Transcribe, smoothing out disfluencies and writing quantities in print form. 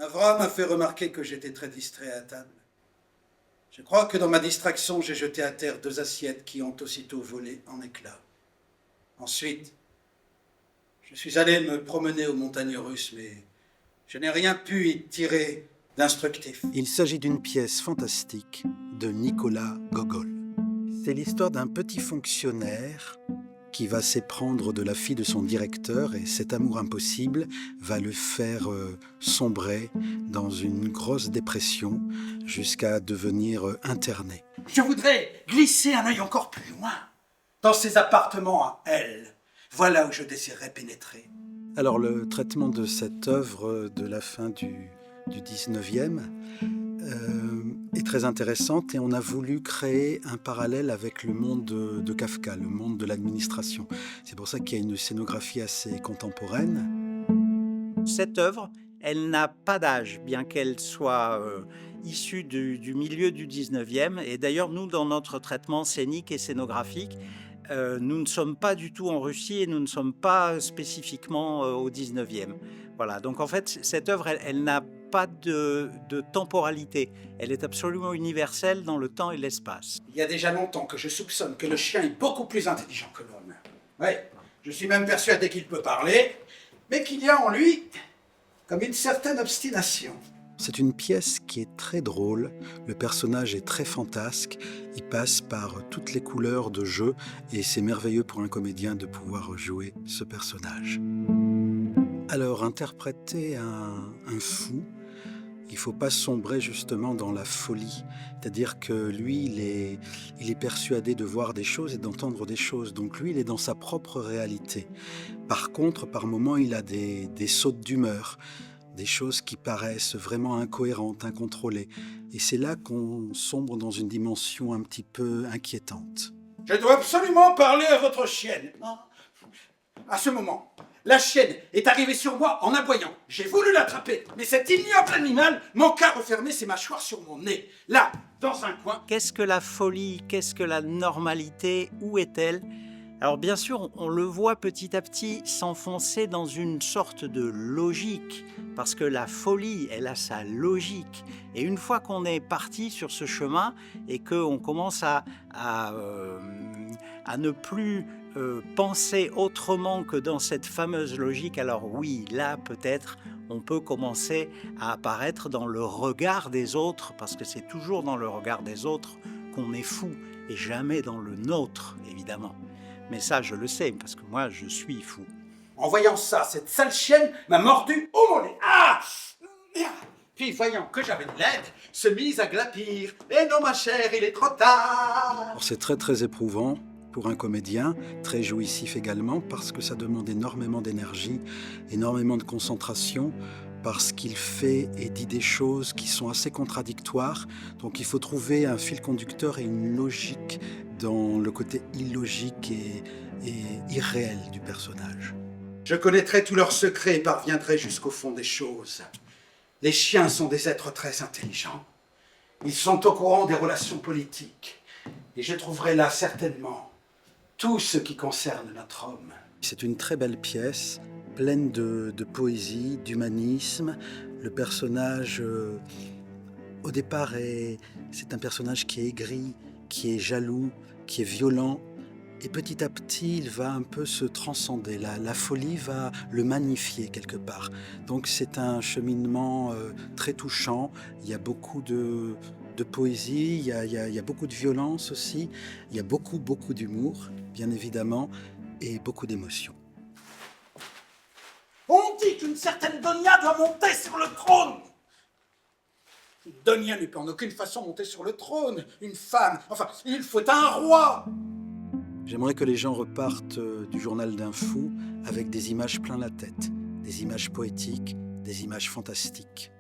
Avram m'a fait remarquer que j'étais très distrait à table. Je crois que dans ma distraction, j'ai jeté à terre 2 assiettes qui ont aussitôt volé en éclats. Ensuite, je suis allé me promener aux montagnes russes, mais je n'ai rien pu y tirer d'instructif. Il s'agit d'une pièce fantastique de Nicolas Gogol. C'est l'histoire d'un petit fonctionnaire qui va s'éprendre de la fille de son directeur et cet amour impossible va le faire sombrer dans une grosse dépression jusqu'à devenir interné. Je voudrais glisser un œil encore plus loin, dans ses appartements à elle. Voilà où je désirerais pénétrer. Alors le traitement de cette œuvre de la fin du 19e est très intéressante et on a voulu créer un parallèle avec le monde de Kafka, le monde de l'administration. C'est pour ça qu'il y a une scénographie assez contemporaine. Cette œuvre, elle n'a pas d'âge, bien qu'elle soit issue du milieu du 19e. Et d'ailleurs, nous, dans notre traitement scénique et scénographique, nous ne sommes pas du tout en Russie et nous ne sommes pas spécifiquement au 19e. Voilà, donc en fait, cette œuvre, elle n'a pas de temporalité. Elle est absolument universelle dans le temps et l'espace. Il y a déjà longtemps que je soupçonne que le chien est beaucoup plus intelligent que l'homme. Oui, je suis même persuadé qu'il peut parler, mais qu'il y a en lui comme une certaine obstination. C'est une pièce qui est très drôle, le personnage est très fantasque, il passe par toutes les couleurs de jeu et c'est merveilleux pour un comédien de pouvoir jouer ce personnage. Alors, interpréter un fou, il ne faut pas sombrer justement dans la folie. C'est-à-dire que lui, il est persuadé de voir des choses et d'entendre des choses. Donc lui, il est dans sa propre réalité. Par contre, par moments, il a des sautes d'humeur, des choses qui paraissent vraiment incohérentes, incontrôlées. Et c'est là qu'on sombre dans une dimension un petit peu inquiétante. Je dois absolument parler à votre chienne. À ce moment, la chienne est arrivée sur moi en aboyant. J'ai voulu l'attraper, mais cet ignoble animal manqua refermer ses mâchoires sur mon nez. Là, dans un coin. Qu'est-ce que la folie? Qu'est-ce que la normalité? Où est-elle? Alors bien sûr, on le voit petit à petit s'enfoncer dans une sorte de logique, parce que la folie, elle a sa logique. Et une fois qu'on est parti sur ce chemin et qu'on commence à ne plus penser autrement que dans cette fameuse logique, alors oui, là peut-être on peut commencer à apparaître dans le regard des autres, parce que c'est toujours dans le regard des autres qu'on est fou, et jamais dans le nôtre, évidemment. Mais ça, je le sais, parce que moi, je suis fou. En voyant ça, cette sale chienne m'a mordu au mollet. Ah! Puis, voyant que j'avais de l'aide, se mise à glapir. Et non, ma chère, il est trop tard. C'est très, très éprouvant pour un comédien, très jouissif également, parce que ça demande énormément d'énergie, énormément de concentration, parce qu'il fait et dit des choses qui sont assez contradictoires. Donc il faut trouver un fil conducteur et une logique dans le côté illogique et irréel du personnage. Je connaîtrai tous leurs secrets et parviendrai jusqu'au fond des choses. Les chiens sont des êtres très intelligents. Ils sont au courant des relations politiques. Et je trouverai là certainement tout ce qui concerne notre homme. C'est une très belle pièce, pleine de poésie, d'humanisme. Le personnage, au départ, c'est un personnage qui est aigri, qui est jaloux, qui est violent. Et petit à petit, il va un peu se transcender. La folie va le magnifier quelque part. Donc c'est un cheminement très touchant. Il y a beaucoup de poésie, il y a beaucoup de violence aussi. Il y a beaucoup d'humour, bien évidemment, et beaucoup d'émotions. On dit qu'une certaine Donia doit monter sur le trône. Donia ne peut en aucune façon monter sur le trône. Une femme, enfin, il faut un roi. J'aimerais que les gens repartent du journal d'un fou avec des images plein la tête, des images poétiques, des images fantastiques.